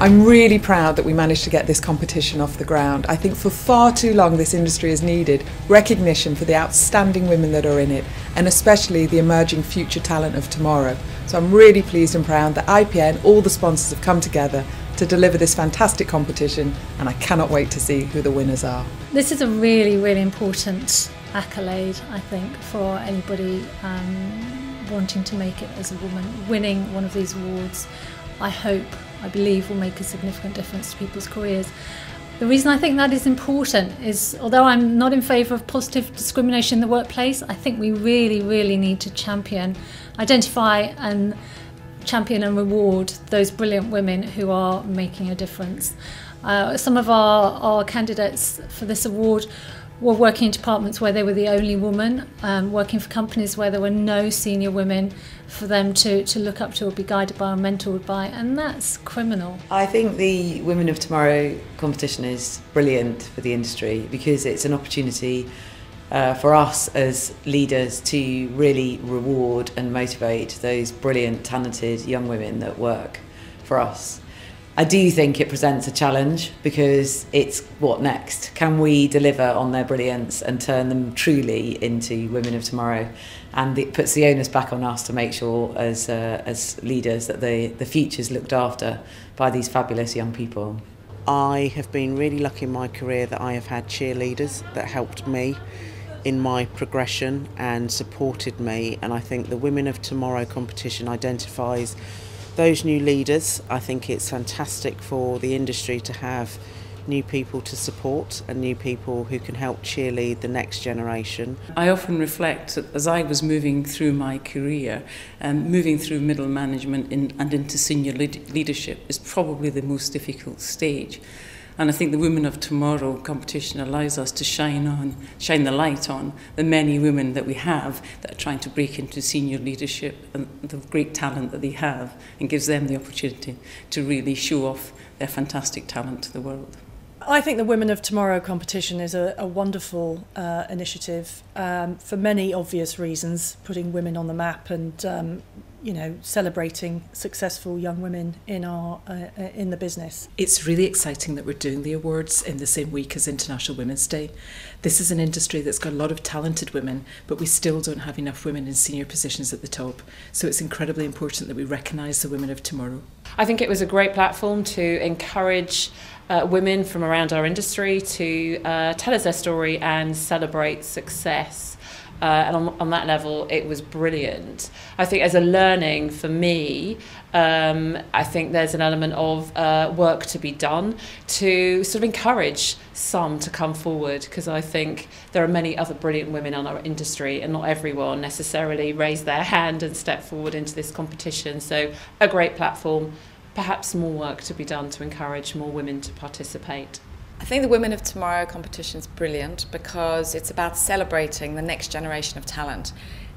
I'm really proud that we managed to get this competition off the ground. I think for far too long this industry has needed recognition for the outstanding women that are in it, and especially the emerging future talent of tomorrow. So I'm really pleased and proud that IPN, all the sponsors have come together to deliver this fantastic competition, and I cannot wait to see who the winners are. This is a really, really important accolade, I think, for anybody wanting to make it as a woman. Winning one of these awards, I believe will make a significant difference to people's careers. The reason I think that is important is, although I'm not in favour of positive discrimination in the workplace, I think we really, really need to identify and champion and reward those brilliant women who are making a difference. Some of our candidates for this award were working in departments where they were the only woman, working for companies where there were no senior women for them to look up to or be guided by or mentored by, and that's criminal. I think the Women of Tomorrow competition is brilliant for the industry because it's an opportunity for us as leaders to really reward and motivate those brilliant, talented young women that work for us. I do think it presents a challenge because it's what next? Can we deliver on their brilliance and turn them truly into women of tomorrow? And it puts the onus back on us to make sure as leaders that the future's looked after by these fabulous young people. I have been really lucky in my career that I have had cheerleaders that helped me in my progression and supported me, and I think the Women of Tomorrow competition identifies those new leaders. I think it's fantastic for the industry to have new people to support and new people who can help cheerlead the next generation. I often reflect that as I was moving through my career and moving through middle management and into senior leadership is probably the most difficult stage. And I think the Women of Tomorrow competition allows us to shine the light on the many women that we have that are trying to break into senior leadership and the great talent that they have, and gives them the opportunity to really show off their fantastic talent to the world. I think the Women of Tomorrow competition is a wonderful initiative for many obvious reasons, putting women on the map and celebrating successful young women in the business. It's really exciting that we're doing the awards in the same week as International Women's Day. This is an industry that's got a lot of talented women, but we still don't have enough women in senior positions at the top. So it's incredibly important that we recognise the women of tomorrow. I think it was a great platform to encourage women from around our industry to tell us their story and celebrate success. And on that level, it was brilliant. I think as a learning for me, I think there's an element of work to be done to sort of encourage some to come forward, because I think there are many other brilliant women in our industry and not everyone necessarily raised their hand and stepped forward into this competition. So a great platform, perhaps more work to be done to encourage more women to participate. I think the Women of Tomorrow competition is brilliant because it's about celebrating the next generation of talent,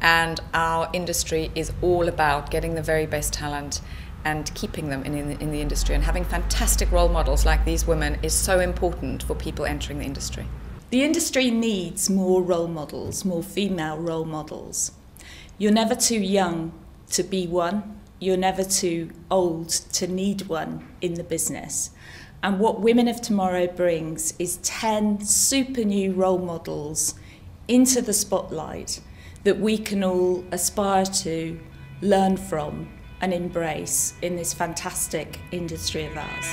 and our industry is all about getting the very best talent and keeping them in the industry, and having fantastic role models like these women is so important for people entering the industry. The industry needs more role models, more female role models. You're never too young to be one, you're never too old to need one in the business. And what Women of Tomorrow brings is 10 super new role models into the spotlight that we can all aspire to, learn from and embrace in this fantastic industry of ours.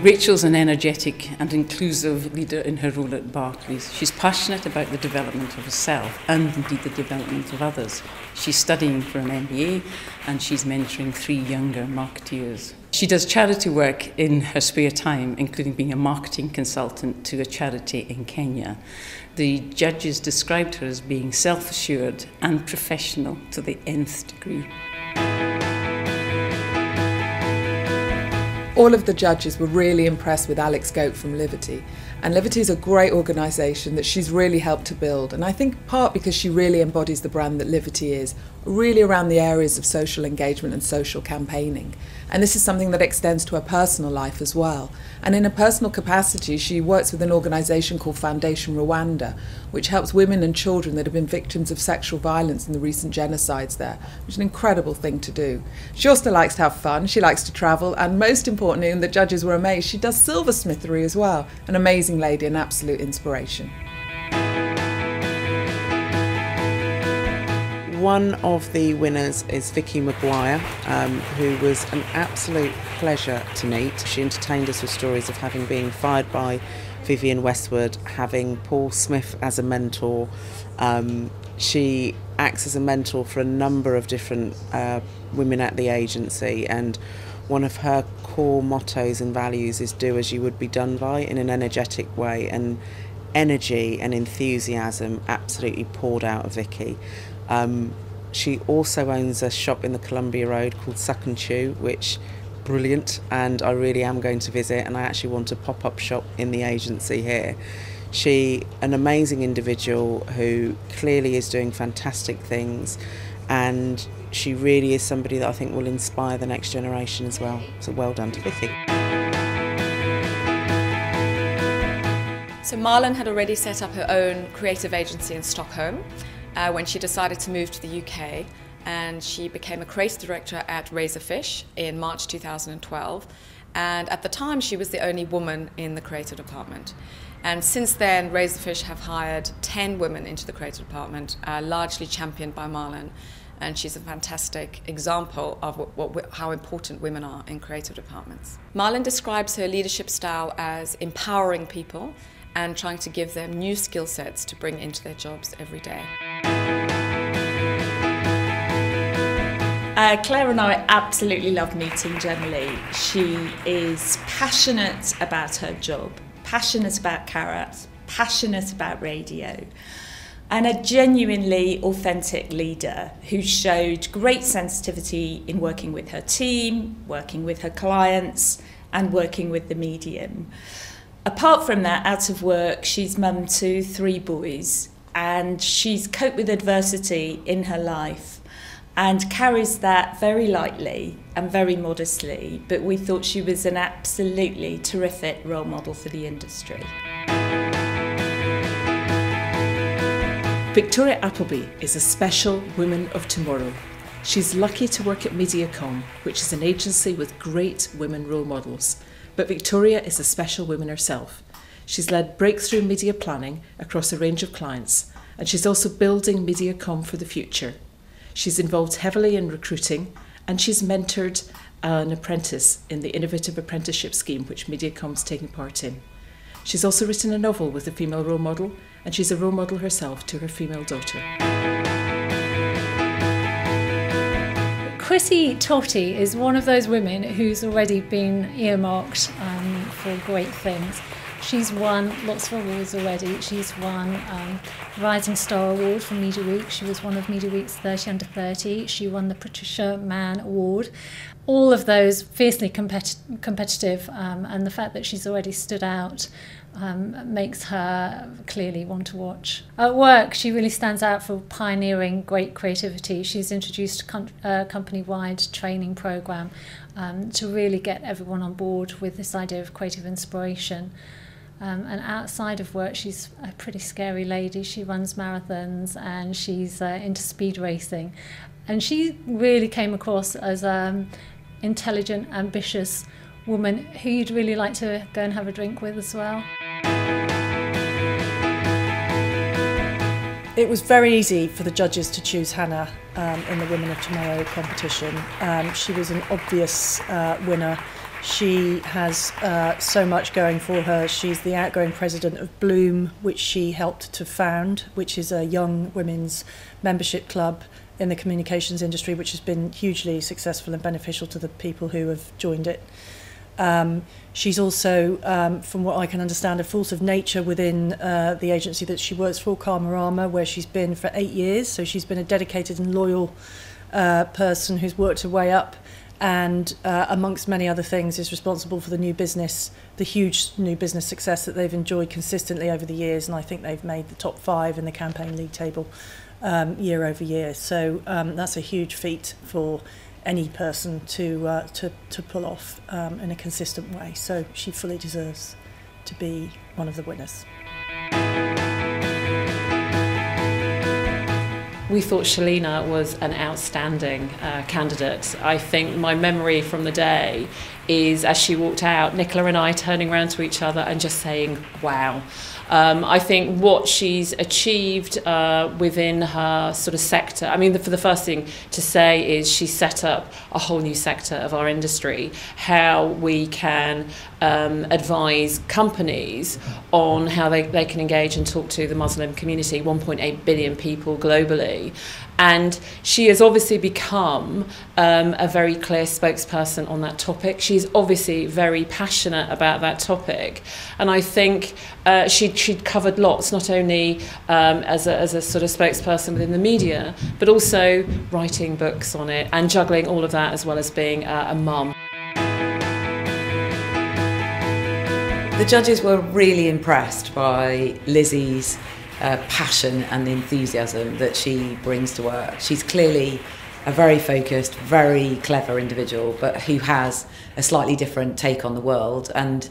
Rachel's an energetic and inclusive leader in her role at Barclays. She's passionate about the development of herself and indeed the development of others. She's studying for an MBA and she's mentoring 3 younger marketeers. She does charity work in her spare time, including being a marketing consultant to a charity in Kenya. The judges described her as being self-assured and professional to the nth degree. All of the judges were really impressed with Alex Goat from Livity, And Livity is a great organisation that she's really helped to build. And I think part because she really embodies the brand that Livity is, really around the areas of social engagement and social campaigning. And this is something that extends to her personal life as well. And in a personal capacity, she works with an organisation called Foundation Rwanda, which helps women and children that have been victims of sexual violence in the recent genocides there, which is an incredible thing to do. She also likes to have fun, she likes to travel, and most importantly, and the judges were amazed, she does silversmithery as well. An amazing lady, an absolute inspiration. One of the winners is Vicki Maguire, who was an absolute pleasure to meet. She entertained us with stories of having been fired by Vivienne Westwood, having Paul Smith as a mentor. She acts as a mentor for a number of different women at the agency, and one of her core mottos and values is do as you would be done by, in an energetic way, and energy and enthusiasm absolutely poured out of Vicki. She also owns a shop in the Columbia Road called Suck and Chew, which brilliant, and I really am going to visit, and I actually want a pop-up shop in the agency here. She, an amazing individual who clearly is doing fantastic things, and she really is somebody that I think will inspire the next generation as well. So well done to Vicki. So Malin had already set up her own creative agency in Stockholm when she decided to move to the UK, and she became a creative director at RazorFish in March 2012, and at the time she was the only woman in the creative department. And since then, RazorFish have hired 10 women into the creative department, largely championed by Malin, and she's a fantastic example of how important women are in creative departments. Malin describes her leadership style as empowering people and trying to give them new skill sets to bring into their jobs every day. Claire and I absolutely love meeting Gemma Lee. She is passionate about her job, passionate about Carat, passionate about radio, and a genuinely authentic leader who showed great sensitivity in working with her team, working with her clients, and working with the medium. Apart from that, out of work, she's mum to 3 boys, and she's coped with adversity in her life and carries that very lightly and very modestly, but we thought she was an absolutely terrific role model for the industry. Victoria Appleby is a special Women of Tomorrow. She's lucky to work at MediaCom, which is an agency with great women role models. But Victoria is a special woman herself. She's led breakthrough media planning across a range of clients, and she's also building MediaCom for the future. She's involved heavily in recruiting, and she's mentored an apprentice in the innovative apprenticeship scheme which MediaCom's taking part in. She's also written a novel with a female role model, and she's a role model herself to her female daughter. Chrissy Totty is one of those women who's already been earmarked for great things. She's won lots of awards already. She's won Rising Star Award from Media Week. She was one of Media Week's 30 Under 30. She won the Patricia Mann Award. All of those fiercely competitive, and the fact that she's already stood out makes her clearly one to watch. At work, she really stands out for pioneering great creativity. She's introduced a company-wide training programme to really get everyone on board with this idea of creative inspiration. And outside of work, she's a pretty scary lady. She runs marathons and she's into speed racing. And she really came across as an intelligent, ambitious woman who you'd really like to go and have a drink with as well. It was very easy for the judges to choose Hannah in the Women of Tomorrow competition. She was an obvious winner. She has so much going for her. She's the outgoing president of Bloom, which she helped to found, which is a young women's membership club in the communications industry, which has been hugely successful and beneficial to the people who have joined it. She's also, from what I can understand, a force of nature within the agency that she works for, Karmarama, where she's been for 8 years. So she's been a dedicated and loyal person who's worked her way up. and amongst many other things is responsible for the huge new business success that they've enjoyed consistently over the years, and I think they've made the top 5 in the campaign league table year over year. So that's a huge feat for any person to pull off in a consistent way. So she fully deserves to be one of the winners. We thought Shelina was an outstanding candidate. I think my memory from the day is, as she walked out, Nicola and I turning around to each other and just saying, wow. I think what she's achieved within her sort of sector, I mean, for the first thing to say is she set up a whole new sector of our industry, how we can advise companies on how they can engage and talk to the Muslim community, 1.8 billion people globally. And she has obviously become a very clear spokesperson on that topic. She's obviously very passionate about that topic. And I think she'd covered lots, not only as a sort of spokesperson within the media, but also writing books on it and juggling all of that as well as being a mum. The judges were really impressed by Lizzie's passion and enthusiasm that she brings to work. She's clearly a very focused, very clever individual, but who has a slightly different take on the world, and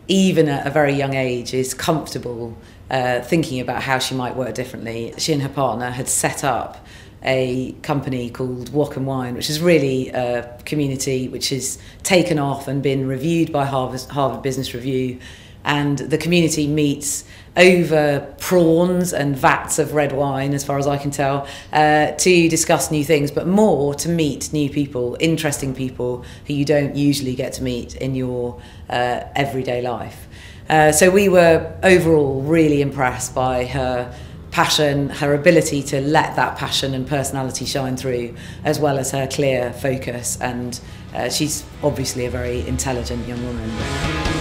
even at a very young age is comfortable thinking about how she might work differently. She and her partner had set up a company called Wok and Wine, which is really a community which has taken off and been reviewed by Harvard Business Review. And the community meets over prawns and vats of red wine, as far as I can tell, to discuss new things, but more to meet new people, interesting people who you don't usually get to meet in your everyday life. So we were overall really impressed by her passion, her ability to let that passion and personality shine through, as well as her clear focus. And she's obviously a very intelligent young woman.